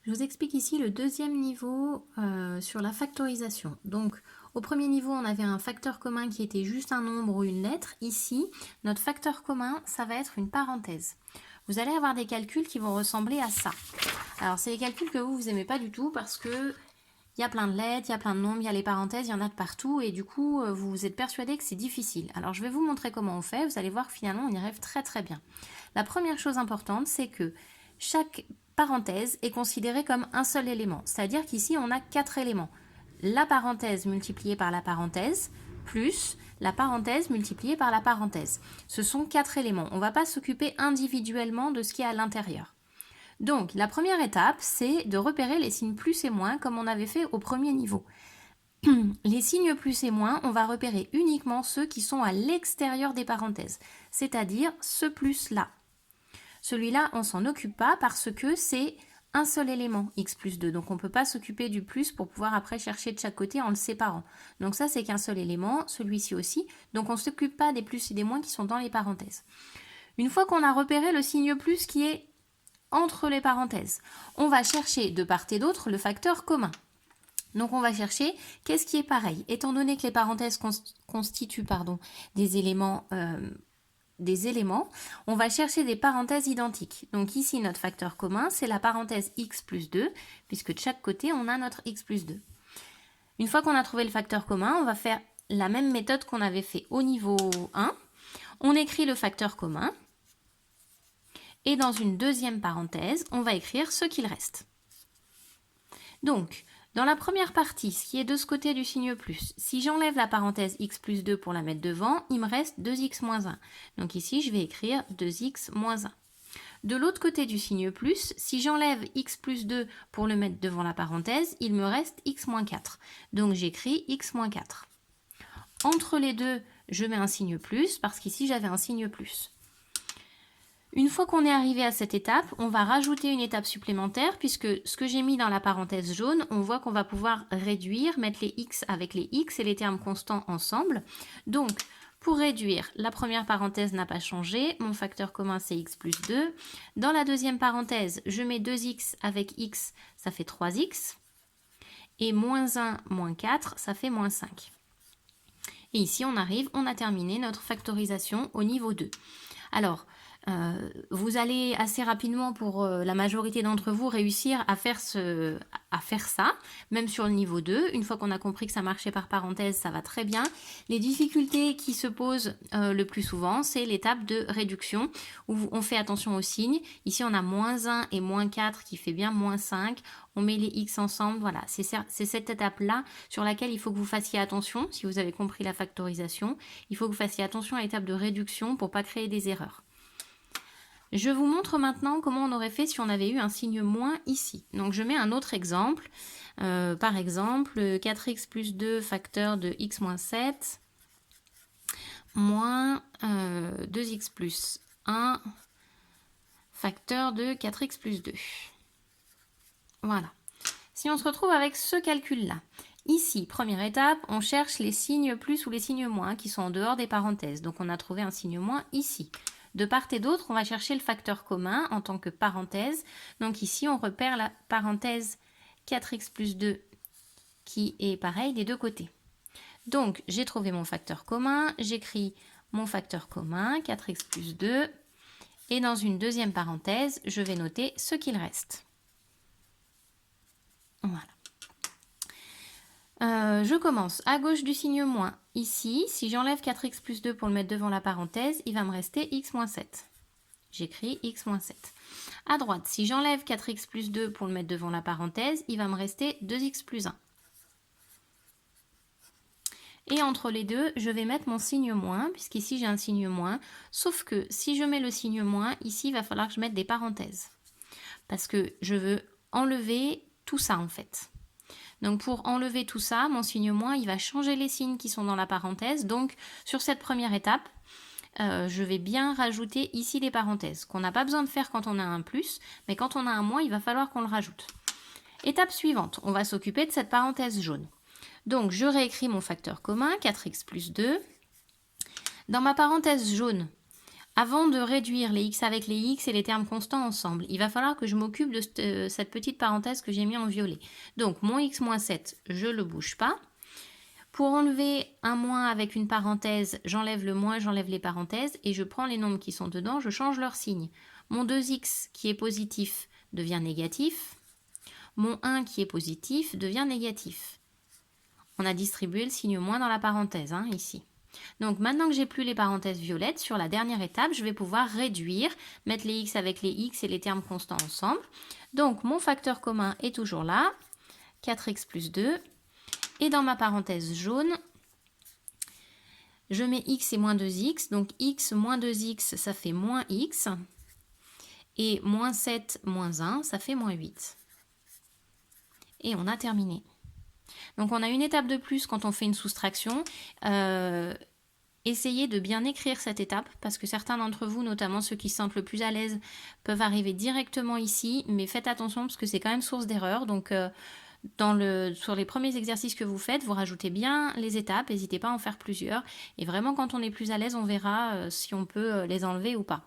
Je vous explique ici le deuxième niveau sur la factorisation. Donc, au premier niveau, on avait un facteur commun qui était juste un nombre ou une lettre. Ici, notre facteur commun, ça va être une parenthèse. Vous allez avoir des calculs qui vont ressembler à ça. Alors, c'est des calculs que vous n'aimez pas du tout parce que il y a plein de lettres, il y a plein de nombres, il y a les parenthèses, il y en a de partout et du coup, vous êtes persuadé que c'est difficile. Alors, je vais vous montrer comment on fait. Vous allez voir que finalement, on y arrive très très bien. La première chose importante, c'est que chaque parenthèse est considérée comme un seul élément. C'est-à-dire qu'ici, on a 4 éléments. La parenthèse multipliée par la parenthèse, plus la parenthèse multipliée par la parenthèse. Ce sont 4 éléments. On ne va pas s'occuper individuellement de ce qui est à l'intérieur. Donc, la première étape, c'est de repérer les signes plus et moins comme on avait fait au premier niveau. Les signes plus et moins, on va repérer uniquement ceux qui sont à l'extérieur des parenthèses, c'est-à-dire ce plus-là. Celui-là, on s'en occupe pas parce que c'est un seul élément, x plus 2. Donc on ne peut pas s'occuper du plus pour pouvoir après chercher de chaque côté en le séparant. Donc ça, c'est qu'un seul élément, celui-ci aussi. Donc on ne s'occupe pas des plus et des moins qui sont dans les parenthèses. Une fois qu'on a repéré le signe plus qui est entre les parenthèses, on va chercher de part et d'autre le facteur commun. Donc on va chercher qu'est-ce qui est pareil. Étant donné que les parenthèses constituent des éléments, on va chercher des parenthèses identiques. Donc ici, notre facteur commun, c'est la parenthèse x plus 2, puisque de chaque côté, on a notre x plus 2. Une fois qu'on a trouvé le facteur commun, on va faire la même méthode qu'on avait fait au niveau 1. On écrit le facteur commun. Et dans une deuxième parenthèse, on va écrire ce qu'il reste. Donc, dans la première partie, ce qui est de ce côté du signe plus, si j'enlève la parenthèse x plus 2 pour la mettre devant, il me reste 2x moins 1. Donc ici, je vais écrire 2x moins 1. De l'autre côté du signe plus, si j'enlève x plus 2 pour le mettre devant la parenthèse, il me reste x moins 4. Donc j'écris x moins 4. Entre les deux, je mets un signe plus parce qu'ici, j'avais un signe plus. Une fois qu'on est arrivé à cette étape, on va rajouter une étape supplémentaire puisque ce que j'ai mis dans la parenthèse jaune, on voit qu'on va pouvoir réduire, mettre les x avec les x et les termes constants ensemble. Donc, pour réduire, la première parenthèse n'a pas changé, mon facteur commun c'est x plus 2. Dans la deuxième parenthèse, je mets 2x avec x, ça fait 3x. Et moins 1, moins 4, ça fait moins 5. Et ici, on a terminé notre factorisation au niveau 2. Alors, vous allez assez rapidement, pour la majorité d'entre vous, réussir à faire ça, même sur le niveau 2. Une fois qu'on a compris que ça marchait par parenthèse, ça va très bien. Les difficultés qui se posent le plus souvent, c'est l'étape de réduction, où on fait attention aux signes. Ici, on a moins 1 et moins 4 qui fait bien moins 5. On met les x ensemble, voilà. C'est cette étape-là sur laquelle il faut que vous fassiez attention, si vous avez compris la factorisation. Il faut que vous fassiez attention à l'étape de réduction pour ne pas créer des erreurs. Je vous montre maintenant comment on aurait fait si on avait eu un signe moins ici. Donc je mets un autre exemple. Par exemple, 4x plus 2 facteur de x moins 7 moins 2x plus 1 facteur de 4x plus 2. Voilà. Si on se retrouve avec ce calcul-là, ici, première étape, on cherche les signes plus ou les signes moins qui sont en dehors des parenthèses. Donc on a trouvé un signe moins ici. De part et d'autre, on va chercher le facteur commun en tant que parenthèse. Donc ici, on repère la parenthèse 4x plus 2 qui est pareil des deux côtés. Donc, j'ai trouvé mon facteur commun. J'écris mon facteur commun, 4x plus 2. Et dans une deuxième parenthèse, je vais noter ce qu'il reste. Voilà. Je commence à gauche du signe moins. Ici, si j'enlève 4x plus 2 pour le mettre devant la parenthèse, il va me rester x moins 7. J'écris x moins 7. À droite, si j'enlève 4x plus 2 pour le mettre devant la parenthèse, il va me rester 2x plus 1. Et entre les deux, je vais mettre mon signe moins, puisqu'ici j'ai un signe moins. Sauf que si je mets le signe moins, ici, il va falloir que je mette des parenthèses. Parce que je veux enlever tout ça en fait. Donc pour enlever tout ça, mon signe moins, il va changer les signes qui sont dans la parenthèse. Donc sur cette première étape, je vais bien rajouter ici les parenthèses, qu'on n'a pas besoin de faire quand on a un plus, mais quand on a un moins, il va falloir qu'on le rajoute. Étape suivante, on va s'occuper de cette parenthèse jaune. Donc je réécris mon facteur commun, 4x plus 2. Dans ma parenthèse jaune, Avant de réduire les x avec les x et les termes constants ensemble, il va falloir que je m'occupe de cette petite parenthèse que j'ai mis en violet. Donc mon x moins 7, je ne le bouge pas. Pour enlever un moins avec une parenthèse, j'enlève le moins, j'enlève les parenthèses et je prends les nombres qui sont dedans, je change leur signe. Mon 2x qui est positif devient négatif. Mon 1 qui est positif devient négatif. On a distribué le signe moins dans la parenthèse, ici. Donc maintenant que j'ai plus les parenthèses violettes, sur la dernière étape, je vais pouvoir réduire, mettre les x avec les x et les termes constants ensemble. Donc mon facteur commun est toujours là, 4x plus 2. Et dans ma parenthèse jaune, je mets x et moins 2x. Donc x moins 2x, ça fait moins x. Et moins 7 moins 1, ça fait moins 8. Et on a terminé. Donc on a une étape de plus quand on fait une soustraction. Essayez de bien écrire cette étape parce que certains d'entre vous, notamment ceux qui se sentent le plus à l'aise, peuvent arriver directement ici, mais faites attention parce que c'est quand même source d'erreur. Donc sur les premiers exercices que vous faites, vous rajoutez bien les étapes, n'hésitez pas à en faire plusieurs. Et vraiment quand on est plus à l'aise, on verra si on peut les enlever ou pas.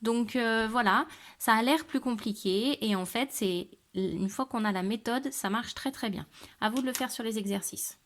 Donc voilà, ça a l'air plus compliqué et en fait, une fois qu'on a la méthode, ça marche très très bien. À vous de le faire sur les exercices.